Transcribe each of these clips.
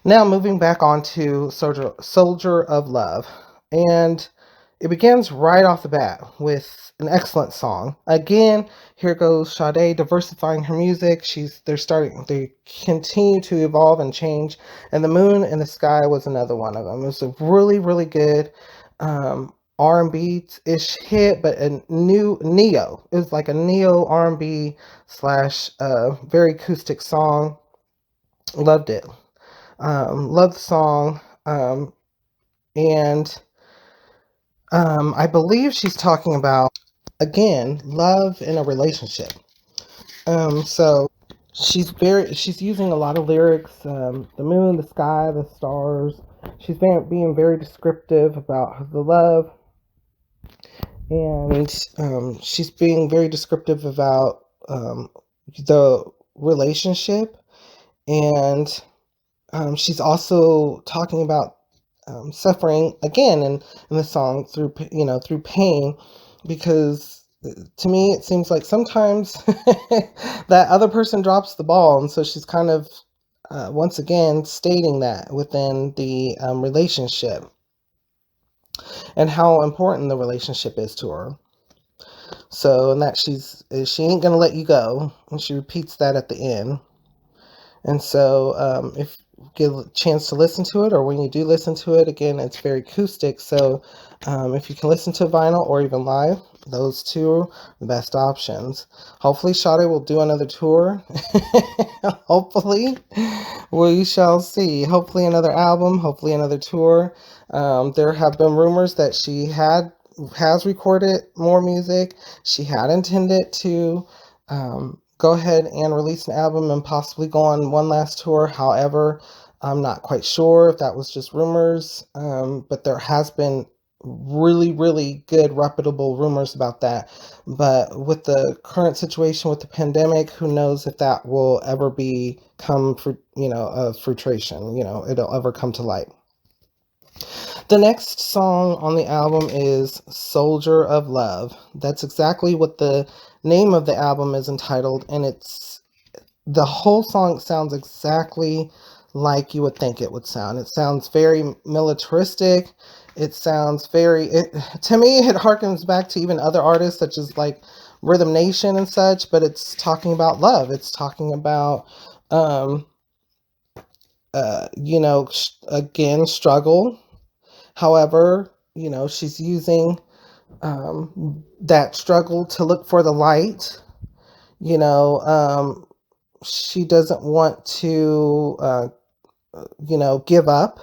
Now moving back onto Soldier of Love. And it begins right off the bat with an excellent song. Again, here goes Sade diversifying her music. They continue to evolve and change. And The Moon in the Sky was another one of them. It was a really, really good R&B-ish hit, but a new neo. It was like a neo R&B slash very acoustic song. Loved it. Love the song. And I believe she's talking about, again, love in a relationship. So she's using a lot of lyrics, the moon, the sky, the stars. She's being very descriptive about the love, and she's being very descriptive about the relationship, and she's also talking about suffering again in the song through pain, because to me it seems like sometimes that other person drops the ball, and so she's kind of once again stating that within the relationship and how important the relationship is to her. So, and that she ain't gonna let you go, and she repeats that at the end. And so, if you get a chance to listen to it, or when you do listen to it, again, it's very acoustic. So, if you can listen to vinyl or even live, those two are the best options. Hopefully, Sade will do another tour. Hopefully, we shall see. Hopefully, another album. Hopefully, another tour. There have been rumors that she has recorded more music. She had intended to go ahead and release an album and possibly go on one last tour. However, I'm not quite sure if that was just rumors, but there has been really, really good, reputable rumors about that. But with the current situation with the pandemic, who knows if that will ever become, a fruitration, it'll ever come to light. The next song on the album is Soldier of Love. That's exactly what the name of the album is entitled, and the whole song sounds exactly like you would think it would sound. It sounds very militaristic. To me, it harkens back to even other artists such as like Rhythm Nation and such, but it's talking about love. It's talking about, again, struggle. However, she's using that struggle to look for the light. She doesn't want to, give up.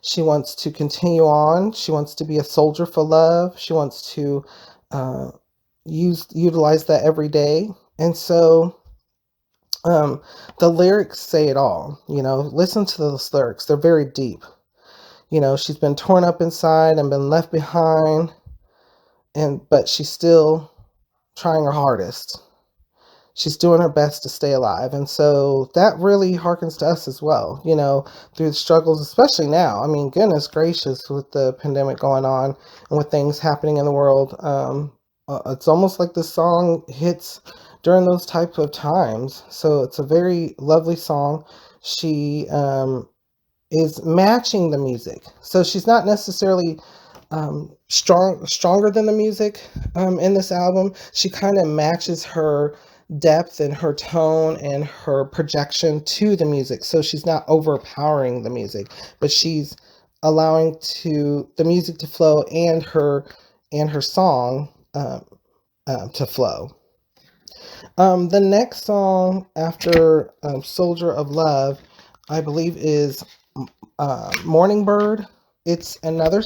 She wants to continue on. She wants to be a soldier for love. She wants to utilize that every day. And so the lyrics say it all. Listen to those lyrics. They're very deep. She's been torn up inside and been left behind, but she's still trying her hardest. She's doing her best to stay alive. And so that really harkens to us as well, through the struggles, especially now. I mean, goodness gracious, with the pandemic going on and with things happening in the world. It's almost like the song hits during those type of times. So it's a very lovely song. She is matching the music. So she's not necessarily stronger than the music in this album. She kind of matches her depth and her tone and her projection to the music. So she's not overpowering the music, but she's allowing the music to flow and her song to flow. The next song after Soldier of Love, I believe, is Morning Bird. It's another.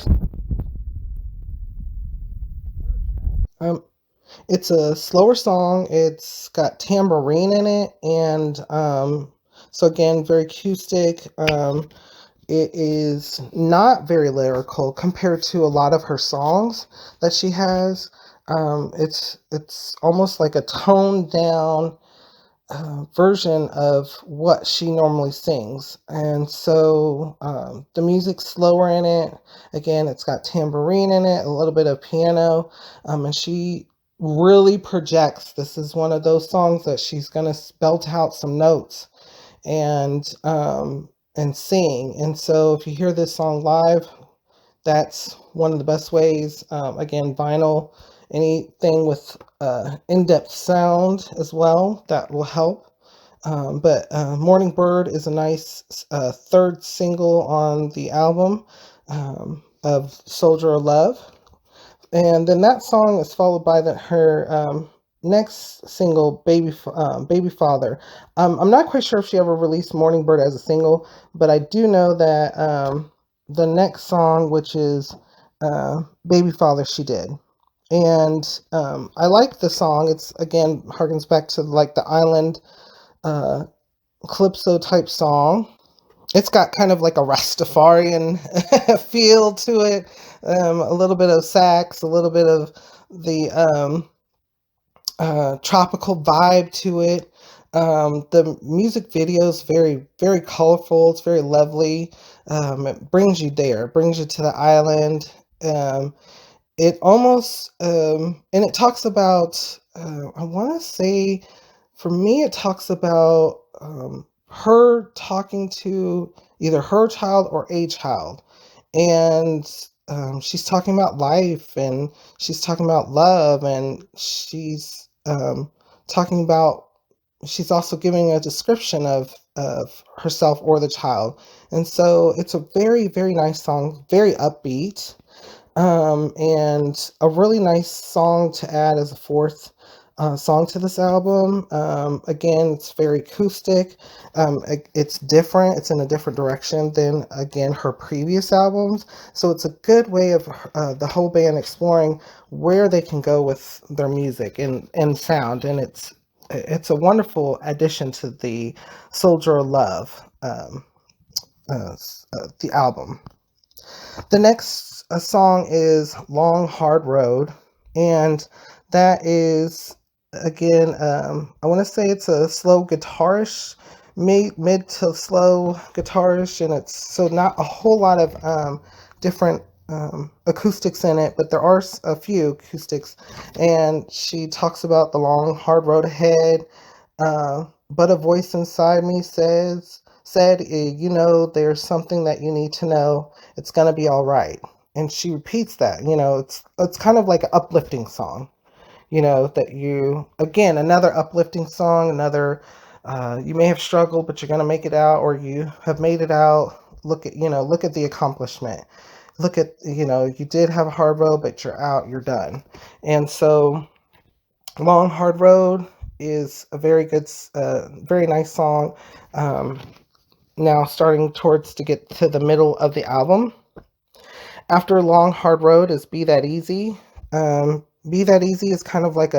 It's a slower song. It's got tambourine in it, and so again, very acoustic. It is not very lyrical compared to a lot of her songs that she has. It's almost like a toned down version of what she normally sings. And so the music's slower in it. Again, it's got tambourine in it, a little bit of piano, and she really projects. This is one of those songs that she's going to belt out some notes, and and sing. And so if you hear this song live, that's one of the best ways. Again, vinyl, anything with in-depth sound as well, that will help. But Morning Bird is a nice third single on the album of Soldier of Love. And then that song is followed by her next single, Baby Father. I'm not quite sure if she ever released Morning Bird as a single, but I do know that the next song, which is Baby Father, she did. And I like the song. It's, again, harkens back to like the island uh, calypso type song. It's got kind of like a Rastafarian feel to it, a little bit of sax, a little bit of the tropical vibe to it. The music video is very, very colorful. It's very lovely. It brings you there, brings you to the island. It almost, and it talks about, I want to say, for me, it talks about her talking to either her child or a child. And she's talking about life, and she's talking about love, and talking about, she's also giving a description of herself or the child. And so it's a very, very nice song, very upbeat, and a really nice song to add as a fourth song to this album. Again, it's very acoustic. It's different. It's in a different direction than, again, her previous albums. So it's a good way of the whole band exploring where they can go with their music and sound. And it's a wonderful addition to the Soldier of Love, the album. The next song is Long Hard Road, and that is, again, I want to say it's a slow guitarish, mid to slow guitarish, and it's so not a whole lot of different acoustics in it, but there are a few acoustics. And she talks about the long hard road ahead, but a voice inside me said, you know, there's something that you need to know. It's gonna be all right. And she repeats that. You know, it's kind of like an uplifting song. You know, that you, again, another uplifting song, another, you may have struggled, but you're gonna make it out, or you have made it out. Look at the accomplishment. Look at, you did have a hard road, but you're out, you're done. And so Long Hard Road is a very good, very nice song. Now starting towards to get to the middle of the album. After Long Hard Road is Be That Easy. Be That Easy is kind of like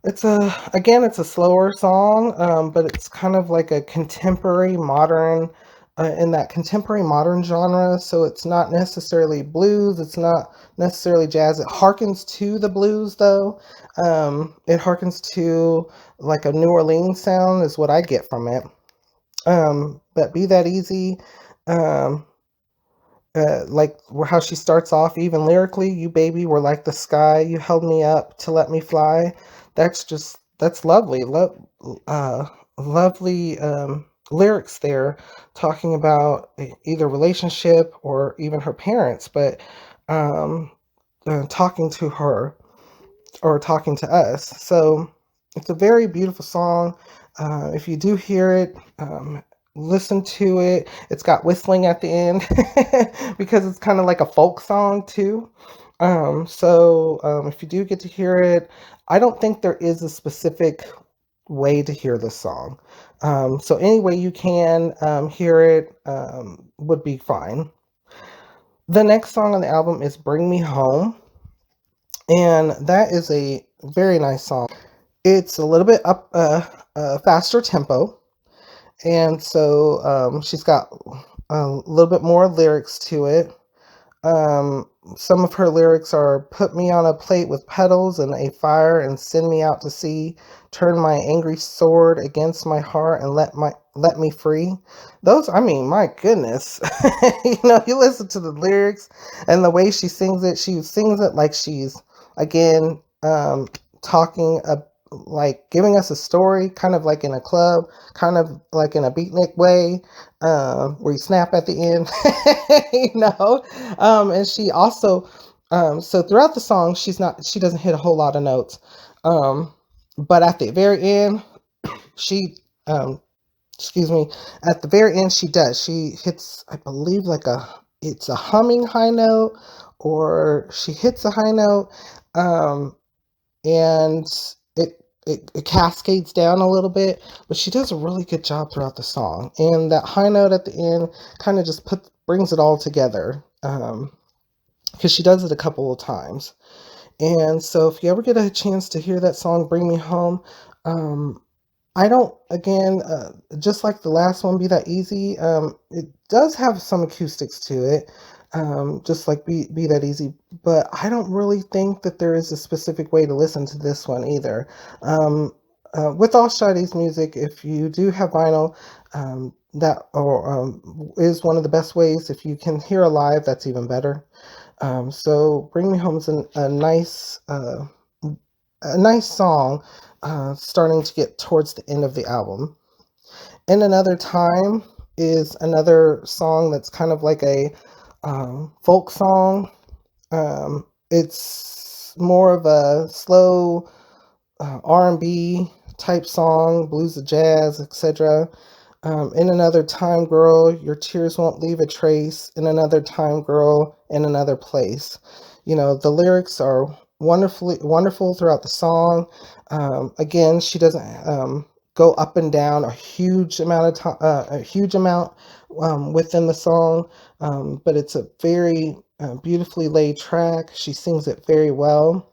it's a slower song, but it's kind of like a contemporary modern, in that contemporary modern genre. So it's not necessarily blues, it's not necessarily jazz. It harkens to the blues though. It harkens to like a New Orleans sound is what I get from it. But Be That Easy, like how she starts off, even lyrically, you baby were like the sky, you held me up to let me fly. That's lovely. Lovely lyrics there, talking about either relationship or even her parents, but um, talking to her or talking to us. So it's a very beautiful song. If you do hear it, listen to it. It's got whistling at the end because it's kind of like a folk song too. If you do get to hear it, I don't think there is a specific way to hear this song. So any way you can hear it would be fine. The next song on the album is Bring Me Home, and that is a very nice song. It's a little bit up faster tempo, and so she's got a little bit more lyrics to it. Some of her lyrics are put me on a plate with petals and a fire and send me out to sea, turn my angry sword against my heart and let me free. Those, I mean, my goodness. You listen to the lyrics and the way she sings it like she's, again, talking like giving us a story, kind of like in a club, kind of like in a beatnik way, where you snap at the end, you know. And she also, so throughout the song, she doesn't hit a whole lot of notes, um, but at the very end, she, um, excuse me, at the very end, she does. She hits, I believe, it's a humming high note, or she hits a high note. And it cascades down a little bit, but she does a really good job throughout the song. And that high note at the end kind of just brings it all together, because she does it a couple of times. And so if you ever get a chance to hear that song, Bring Me Home, um, I don't, again, just like the last one, Be That Easy, it does have some acoustics to it, just like Be That Easy, but I don't really think that there is a specific way to listen to this one either. With all Sade's music, if you do have vinyl, is one of the best ways. If you can hear a live, that's even better. So Bring Me Home is a nice song, starting to get towards the end of the album. In Another Time is another song that's kind of like a folk song. It's more of a slow R&B type song, blues and jazz, etc. In Another Time, Girl, Your Tears Won't Leave a Trace. In Another Time, Girl, In Another Place. You know, the lyrics are wonderful throughout the song. Again, she doesn't go up and down a huge amount of time, within the song, but it's a very beautifully laid track. She sings it very well.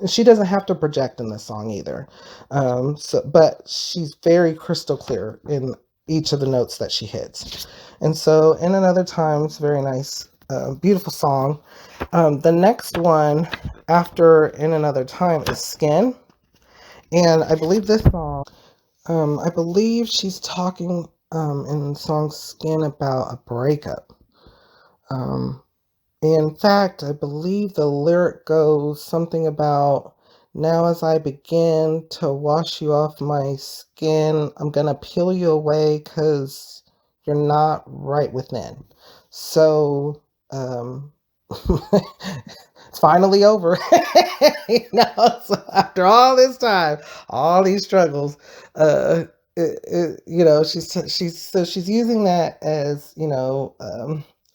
And she doesn't have to project in this song either. But she's very crystal clear in each of the notes that she hits. And so, In Another Time, it's a very nice, beautiful song. The next one after In Another Time is Skin. And I believe this song, I believe she's talking in the song Skin about a breakup. In fact, I believe the lyric goes something about, now as I begin to wash you off my skin, I'm going to peel you away because you're not right within. So, it's finally over. So after all this time, all these struggles, she's using that as,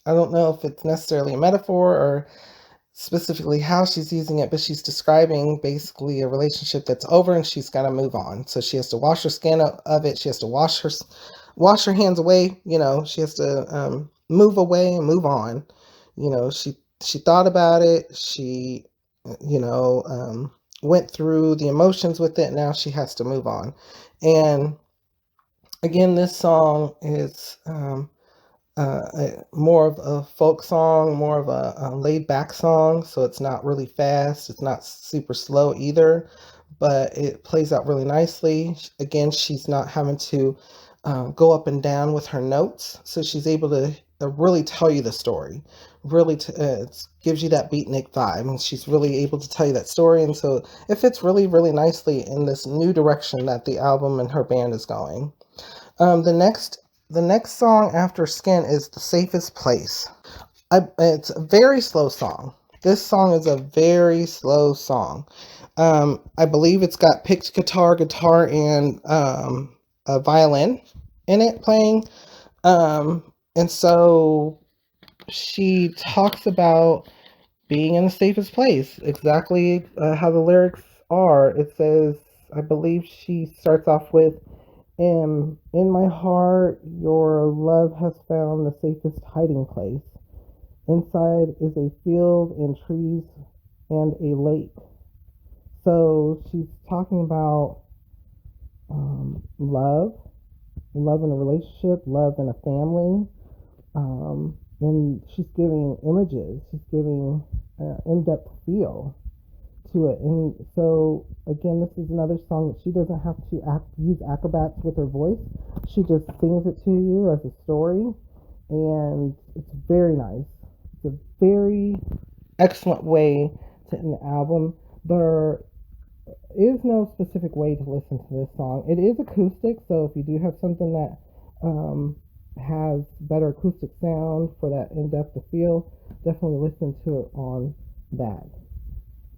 I don't know if it's necessarily a metaphor or specifically how she's using it, but she's describing basically a relationship that's over and she's got to move on. So she has to wash her skin of it. She has to wash her hands away. She has to move away and move on. She thought about it. She, went through the emotions with it. Now she has to move on. And again, this song is more of a folk song, more of a laid back song. So it's not really fast. It's not super slow either, but it plays out really nicely. Again, she's not having to go up and down with her notes. So she's able to really tell you the story. Really, it gives you that beatnik vibe, and she's really able to tell you that story. And so it fits really, really nicely in this new direction that the album and her band is going. The next song after Skin is The Safest Place. It's a very slow song. This song is a very slow song. I believe it's got picked guitar, and a violin in it playing. And so she talks about being in the safest place, exactly how the lyrics are. It says, I believe she starts off with, in my heart, your love has found the safest hiding place. Inside is a field and trees and a lake. So she's talking about love in a relationship, love in a family, and she's giving images. She's giving in-depth feel to it. And so again, this is another song that she doesn't have to use acrobats with her voice. She just sings it to you as a story, and it's very nice. It's a very excellent way to end the album. is no specific way to listen to this song. It is acoustic, so if you do have something that has better acoustic sound for that in-depth feel, definitely listen to it on that.